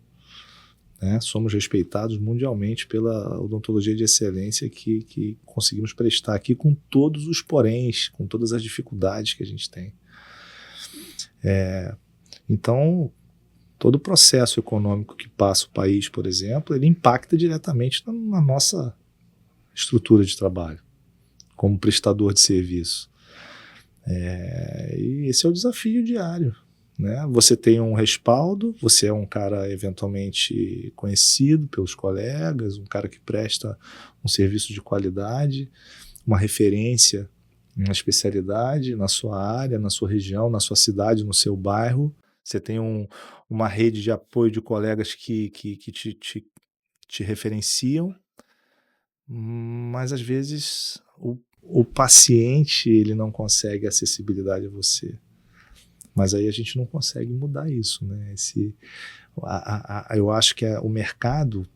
né? Somos respeitados mundialmente pela odontologia de excelência que conseguimos prestar aqui, com todos os poréns, com todas as dificuldades que a gente tem. Então, todo o processo econômico que passa o país, por exemplo, ele impacta diretamente na nossa estrutura de trabalho, como prestador de serviço. E esse é o desafio diário, né? Você tem um respaldo, você é um cara eventualmente conhecido pelos colegas, um cara que presta um serviço de qualidade, uma referência, uma especialidade na sua área, na sua região, na sua cidade, no seu bairro. Você tem uma rede de apoio de colegas que te referenciam, mas às vezes o paciente ele não consegue acessibilidade a você. Mas aí a gente não consegue mudar isso, né? Eu acho que o mercado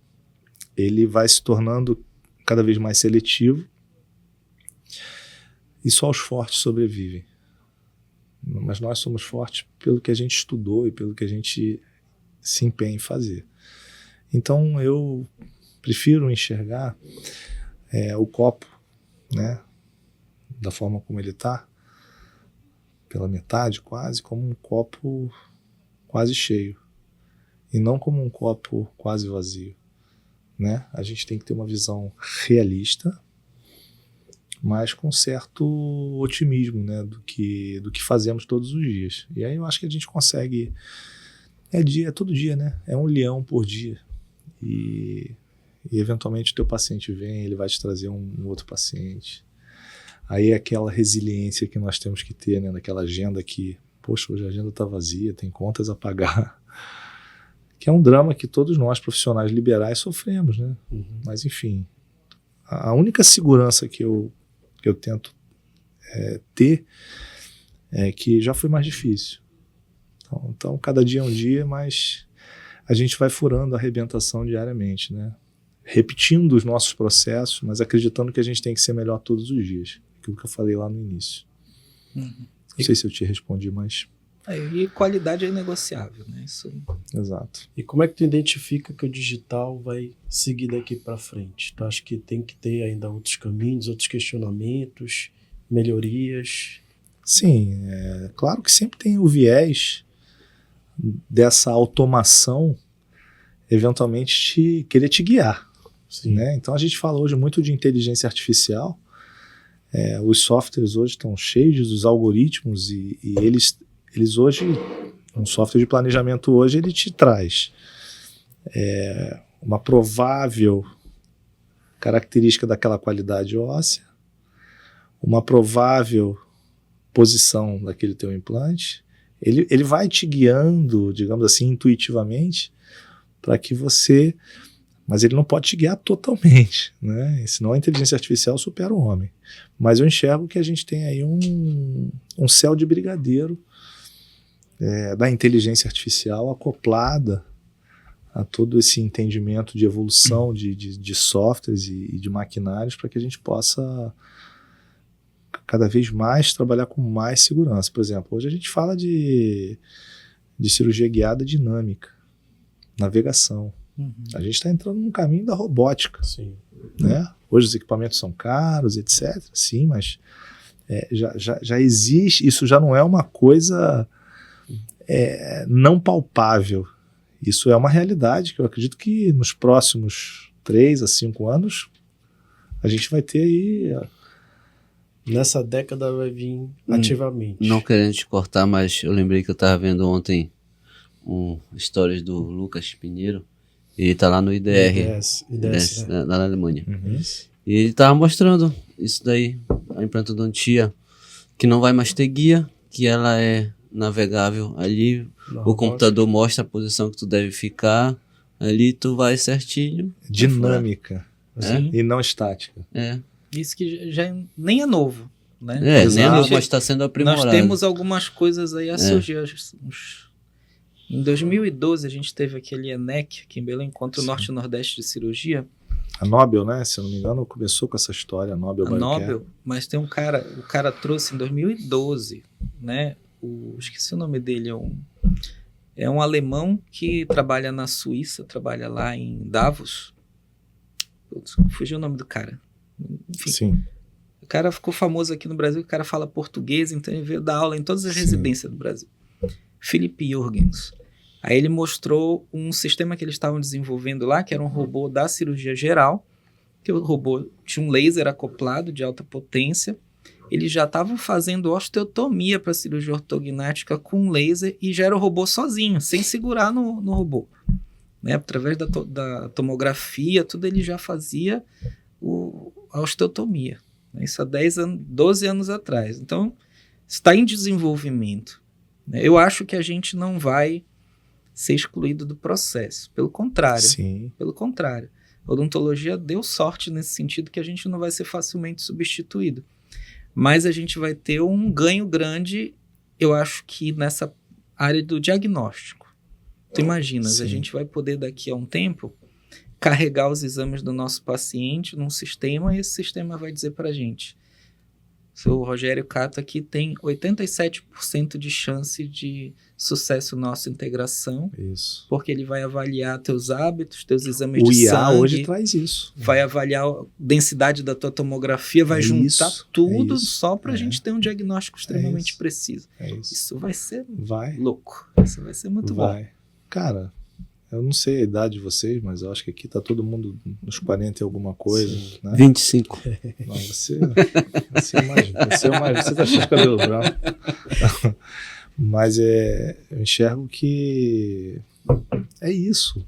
ele vai se tornando cada vez mais seletivo e só os fortes sobrevivem. Mas nós somos fortes pelo que a gente estudou e pelo que a gente se empenha em fazer. Então eu prefiro enxergar o copo, né, da forma como ele está, pela metade quase, como um copo quase cheio e não como um copo quase vazio, né? A gente tem que ter uma visão realista, mas com certo otimismo, né, do que fazemos todos os dias. E aí eu acho que a gente consegue, é todo dia, né? É um leão por dia. E eventualmente o teu paciente vem, ele vai te trazer um outro paciente. Aí é aquela resiliência que nós temos que ter, né, naquela agenda que, poxa, hoje a agenda está vazia, tem contas a pagar. Que é um drama que todos nós, profissionais liberais, sofremos, né? Mas, enfim, a única segurança que eu tento ter é que já foi mais difícil. Então, cada dia é um dia, mas a gente vai furando a arrebentação diariamente, né? Repetindo os nossos processos, mas acreditando que a gente tem que ser melhor todos os dias. Aquilo que eu falei lá no início. Não sei se eu te respondi, mas... E qualidade é inegociável, né? Isso... Exato. E como é que tu identifica que o digital vai seguir daqui para frente? Tu acha que tem que ter ainda outros caminhos, outros questionamentos, melhorias? Sim, claro que sempre tem o viés dessa automação eventualmente querer te guiar. Sim. Né? Então a gente fala hoje muito de inteligência artificial. Os softwares hoje estão cheios dos algoritmos e eles hoje, um software de planejamento hoje, ele te traz uma provável característica daquela qualidade óssea, uma provável posição daquele teu implante. Ele vai te guiando, digamos assim, intuitivamente, para que você... Mas ele não pode te guiar totalmente, né? Senão a inteligência artificial supera o homem. Mas eu enxergo que a gente tem aí um céu de brigadeiro da inteligência artificial acoplada a todo esse entendimento de evolução de softwares e de maquinários para que a gente possa cada vez mais trabalhar com mais segurança. Por exemplo, hoje a gente fala de cirurgia guiada dinâmica, navegação. A gente está entrando num caminho da robótica. Sim. Né? Hoje os equipamentos são caros, etc. Sim, mas já existe, isso já não é uma coisa não palpável. Isso é uma realidade que eu acredito que nos próximos 3 a 5 anos a gente vai ter aí... Nessa década vai vir ativamente. Não querendo te cortar, mas eu lembrei que eu estava vendo ontem stories do Lucas Pinheiro. Ele tá lá no IDS na Alemanha. E ele tava mostrando isso daí, a implantodontia, que não vai mais ter guia, que ela é navegável ali, o computador mostra a posição que tu deve ficar, ali tu vai certinho. Dinâmica e não estática. Isso que já nem é novo, né? Nem é novo, mas está sendo aprimorado. Nós temos algumas coisas aí a surgir. Em 2012, a gente teve aquele ENEC, aqui em Belém, Encontro Norte e Nordeste de Cirurgia. A Nobel, né? Se eu não me engano, começou com essa história, a Nobel. Mas tem o cara trouxe em 2012, né? Esqueci o nome dele, é um alemão que trabalha na Suíça, trabalha lá em Davos. Fugiu o nome do cara. Enfim, sim. O cara ficou famoso aqui no Brasil, o cara fala português, então ele veio dar aula em todas as residências do Brasil. Philip Jürgens. Aí ele mostrou um sistema que eles estavam desenvolvendo lá, que era um robô da cirurgia geral, que o robô tinha um laser acoplado de alta potência. Eles já estavam fazendo osteotomia para cirurgia ortognática com laser e já era o robô sozinho, sem segurar no robô. Né? Através da tomografia, tudo ele já fazia a osteotomia. Né? Isso há 12 anos atrás. Então, está em desenvolvimento. Eu acho que a gente não vai ser excluído do processo. Pelo contrário. Sim. Pelo contrário. A odontologia deu sorte nesse sentido que a gente não vai ser facilmente substituído. Mas a gente vai ter um ganho grande, eu acho que nessa área do diagnóstico. Tu imaginas, a gente vai poder daqui a um tempo carregar os exames do nosso paciente num sistema e esse sistema vai dizer pra gente: seu Rogério Cato aqui tem 87% de chance de sucesso nossa integração. Isso. Porque ele vai avaliar teus hábitos, teus exames de sangue. O IA hoje traz isso. Vai avaliar a densidade da tua tomografia, vai juntar tudo só para a gente ter um diagnóstico extremamente preciso. Isso vai ser louco. Isso vai ser muito bom. Cara, eu não sei a idade de vocês, mas eu acho que aqui tá todo mundo nos 40 e alguma coisa. Né? 25. Não, você tá cheio de cabelo branco. Mas eu enxergo que é isso.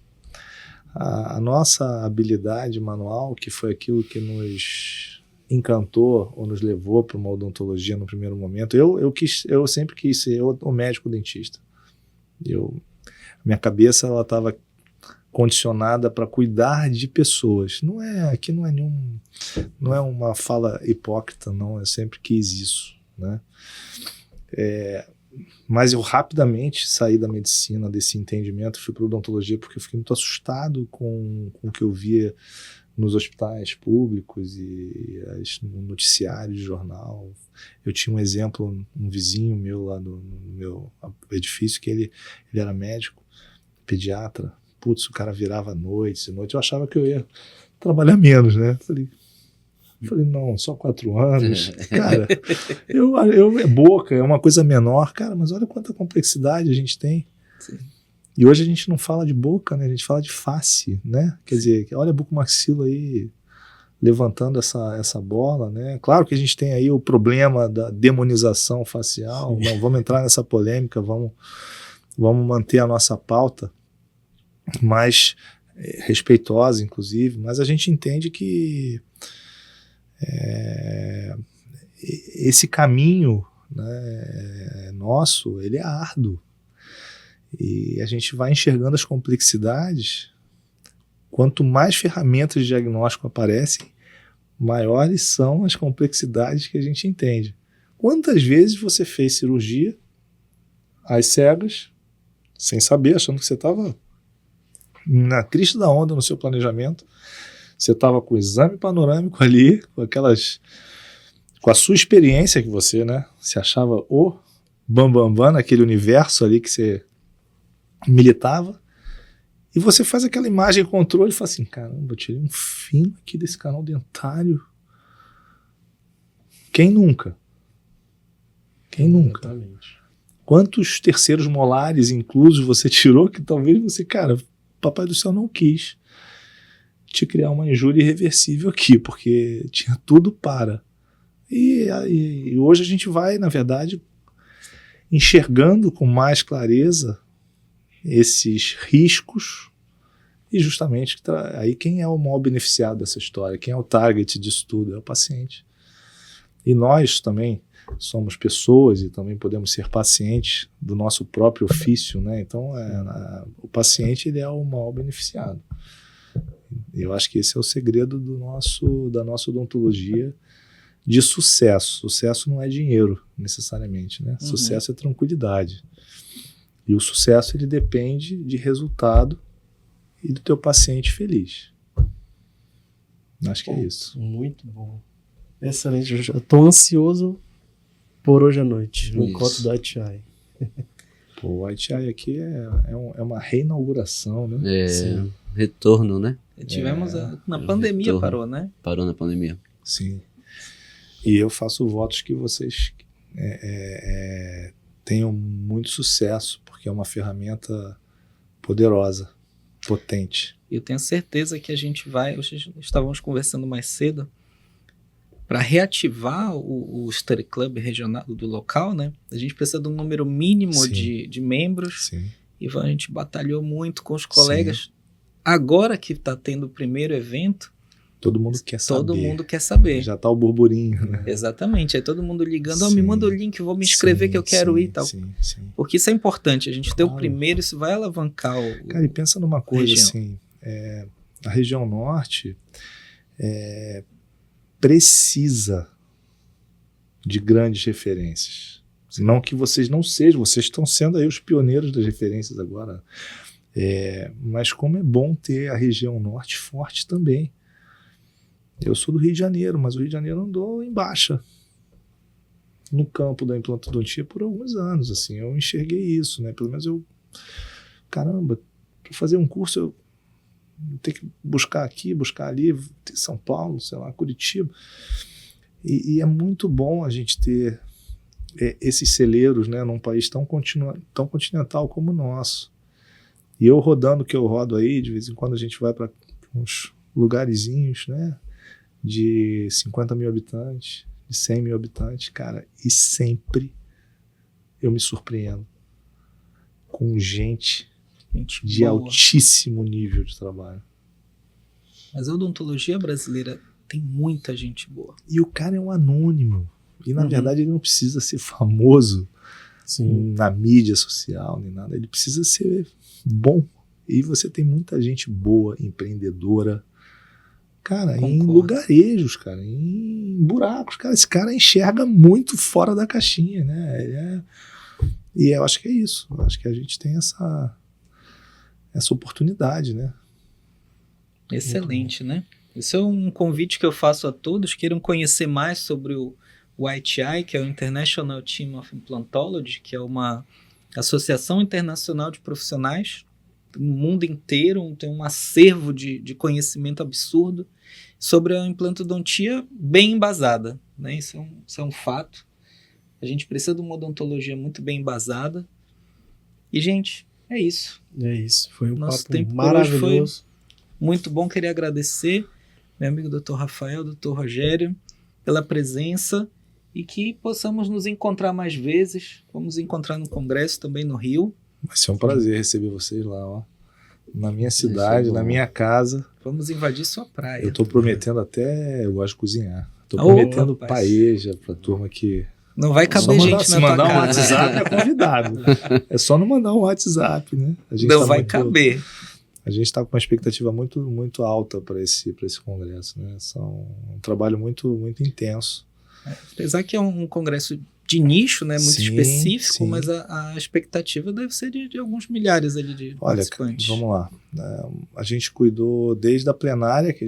A nossa habilidade manual, que foi aquilo que nos encantou ou nos levou para uma odontologia no primeiro momento, eu sempre quis ser o médico dentista. Minha cabeça ela estava condicionada para cuidar de pessoas. Aqui não é uma fala hipócrita, não. Eu sempre quis isso, né? Mas eu rapidamente saí da medicina, desse entendimento, fui para odontologia, porque eu fiquei muito assustado com o que eu via nos hospitais públicos e no noticiário de jornal. Eu tinha um exemplo, um vizinho meu lá no meu edifício, que ele era médico, pediatra. Putz, o cara virava noites e noites. Eu achava que eu ia trabalhar menos, né? Falei, não, só 4 anos. Cara, é boca, é uma coisa menor. Cara, mas olha quanta complexidade a gente tem. Sim. E hoje a gente não fala de boca, né? A gente fala de face, né? Quer dizer, olha a bucomaxila aí levantando essa bola, né? Claro que a gente tem aí o problema da demonização facial. Não vamos entrar nessa polêmica, vamos manter a nossa pauta mais respeitosa, inclusive, mas a gente entende que esse caminho, né, nosso, ele é árduo. E a gente vai enxergando as complexidades. Quanto mais ferramentas de diagnóstico aparecem, maiores são as complexidades que a gente entende. Quantas vezes você fez cirurgia às cegas, sem saber, achando que você estava na crista da onda no seu planejamento, você estava com o exame panorâmico ali, com a sua experiência que você, né, se achava o bambambam naquele universo ali que você militava, e você faz aquela imagem controle e fala assim, caramba, eu tirei um fino aqui desse canal dentário. Quem nunca? Quem nunca? Exatamente. Quantos terceiros molares inclusos você tirou que talvez você, cara, papai do céu não quis te criar uma injúria irreversível aqui, porque tinha tudo para. E hoje a gente vai, na verdade, enxergando com mais clareza esses riscos, e justamente aí quem é o maior beneficiado dessa história, quem é o target disso tudo, é o paciente. E nós também somos pessoas e também podemos ser pacientes do nosso próprio ofício, né? Então o paciente, ele é o maior beneficiado. Eu acho que esse é o segredo da nossa odontologia de sucesso. Sucesso não é dinheiro necessariamente, né? Uhum. Sucesso é tranquilidade. E o sucesso, ele depende de resultado e do teu paciente feliz. Acho que é isso. Muito bom. Excelente. Eu estou ansioso por hoje à noite, no encontro do ITI. Pô, o ITI aqui é uma reinauguração, né? Sim. Retorno, né? Tivemos na pandemia, retorno. Parou, né? Parou na pandemia. Sim. E eu faço votos que vocês tenham muito sucesso, porque é uma ferramenta poderosa, potente. Eu tenho certeza que a gente vai, hoje estávamos conversando mais cedo, para reativar o Study Club regional do local, né? A gente precisa de um número mínimo de membros. Sim. E a gente batalhou muito com os colegas. Sim. Agora que está tendo o primeiro evento, todo mundo quer saber. Todo mundo quer saber. Já está o burburinho, né? Exatamente. Aí todo mundo ligando, me manda o link, vou me inscrever que eu quero ir e tal. Sim. Porque isso é importante. A gente ter o primeiro, isso vai alavancar Cara, e pensa numa coisa assim, a região norte precisa de grandes referências. Não que vocês não sejam, vocês estão sendo aí os pioneiros das referências agora. Mas como é bom ter a região norte forte também. Eu sou do Rio de Janeiro, mas o Rio de Janeiro andou em baixa no campo da implantodontia por alguns anos, assim, eu enxerguei isso, né? Pelo menos caramba, para fazer um curso eu tenho que buscar aqui, buscar ali, São Paulo, sei lá, Curitiba, e é muito bom a gente ter esses celeiros, né, num país tão continental como o nosso. E eu rodando o que eu rodo aí, de vez em quando a gente vai para uns lugarzinhos, né, de 50 mil habitantes, de 100 mil habitantes, cara, e sempre eu me surpreendo com gente de boa, altíssimo nível de trabalho. Mas a odontologia brasileira tem muita gente boa. E o cara é um anônimo. E na verdade ele não precisa ser famoso na mídia social, nem nada. Ele precisa ser bom. E você tem muita gente boa, empreendedora, cara, em lugarejos, cara, em buracos. Cara, esse cara enxerga muito fora da caixinha, né? E eu acho que é isso. Eu acho que a gente tem essa oportunidade, né? Excelente, né? Esse é um convite que eu faço a todos que queiram conhecer mais sobre o ITI, que é o International Team of Implantology, que é uma associação internacional de profissionais do mundo inteiro, tem um acervo de conhecimento absurdo sobre a implantodontia bem embasada, né? Isso é um fato. A gente precisa de uma odontologia muito bem embasada. E, gente, é isso. É isso. Foi um Nosso papo tempo maravilhoso. Por hoje foi muito bom. Queria agradecer meu amigo Dr. Rafael, Dr. Rogério, pela presença e que possamos nos encontrar mais vezes. Vamos encontrar no congresso também no Rio. Vai ser um prazer receber vocês lá, ó. Na minha cidade, na minha casa. Vamos invadir sua praia. Eu tô prometendo até... Eu gosto de cozinhar. Tô prometendo paeja pra turma que... Não vai caber gente na tua casa. Se mandar um WhatsApp é convidado. É só não mandar um WhatsApp, né? Não vai caber. A gente está com uma expectativa muito, muito alta para esse congresso, né? Um trabalho muito, muito intenso. Apesar que é um congresso de nicho, né? Muito específico, sim. Mas a expectativa deve ser de alguns milhares ali de participantes. Vamos lá. A gente cuidou desde a plenária, que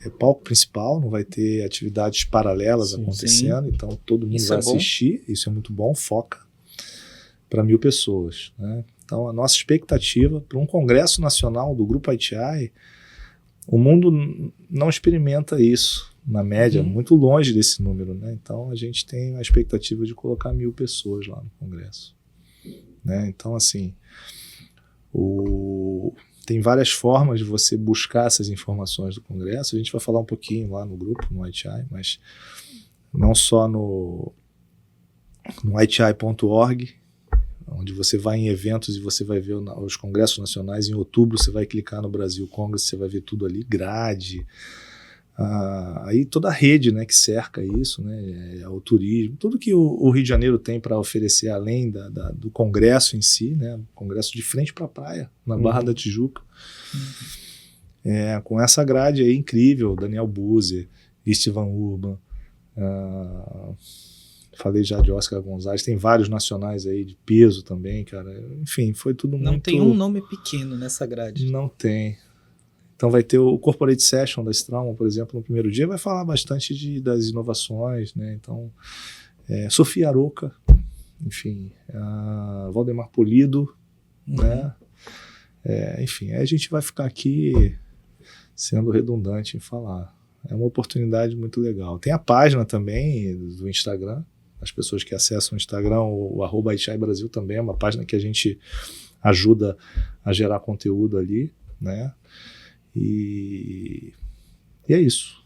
é palco principal, não vai ter atividades paralelas acontecendo, então todo mundo vai assistir, isso é muito bom, foca para 1.000 pessoas, né? Então, a nossa expectativa para um congresso nacional do Grupo ITI, o mundo não experimenta isso, na média, muito longe desse número, né? Então, a gente tem a expectativa de colocar 1.000 pessoas lá no congresso, né? Então, assim, tem várias formas de você buscar essas informações do congresso. A gente vai falar um pouquinho lá no grupo, no ITI, mas não só no iti.org, onde você vai em eventos e você vai ver os congressos nacionais. Em outubro você vai clicar no Brasil Congress, você vai ver tudo ali, grade, aí toda a rede, né, que cerca isso, né, o turismo, tudo que o Rio de Janeiro tem para oferecer além do congresso em si, né, congresso de frente para a praia, na Barra da Tijuca, com essa grade aí incrível, Daniel Buser, Istvan Urban, falei já de Oscar Gonzalez, tem vários nacionais aí de peso também, cara. Enfim, foi tudo muito... Não tem um nome pequeno nessa grade. Não tem. Então vai ter o Corporate Session da Straumann, por exemplo, no primeiro dia, vai falar bastante das inovações, né? Então, Sofia Aroca, enfim, Valdemar Polido, né? Enfim, aí a gente vai ficar aqui sendo redundante em falar. É uma oportunidade muito legal. Tem a página também do Instagram. As pessoas que acessam o Instagram, o @ITI Brasil também é uma página que a gente ajuda a gerar conteúdo ali, né? E é isso.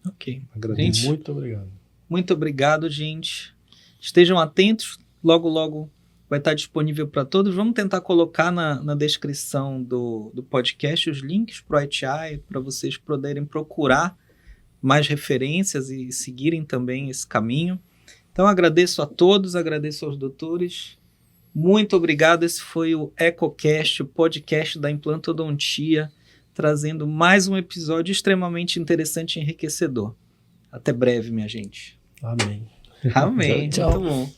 Ok. Agradeço. Gente, muito obrigado. Muito obrigado, gente. Estejam atentos. Logo, logo vai estar disponível para todos. Vamos tentar colocar na descrição do podcast os links para o ITI, para vocês poderem procurar mais referências e seguirem também esse caminho. Então, agradeço a todos, agradeço aos doutores. Muito obrigado. Esse foi o EcoCast, o podcast da implantodontia, trazendo mais um episódio extremamente interessante e enriquecedor. Até breve, minha gente. Amém. Amém. Tchau, tchau. Muito bom.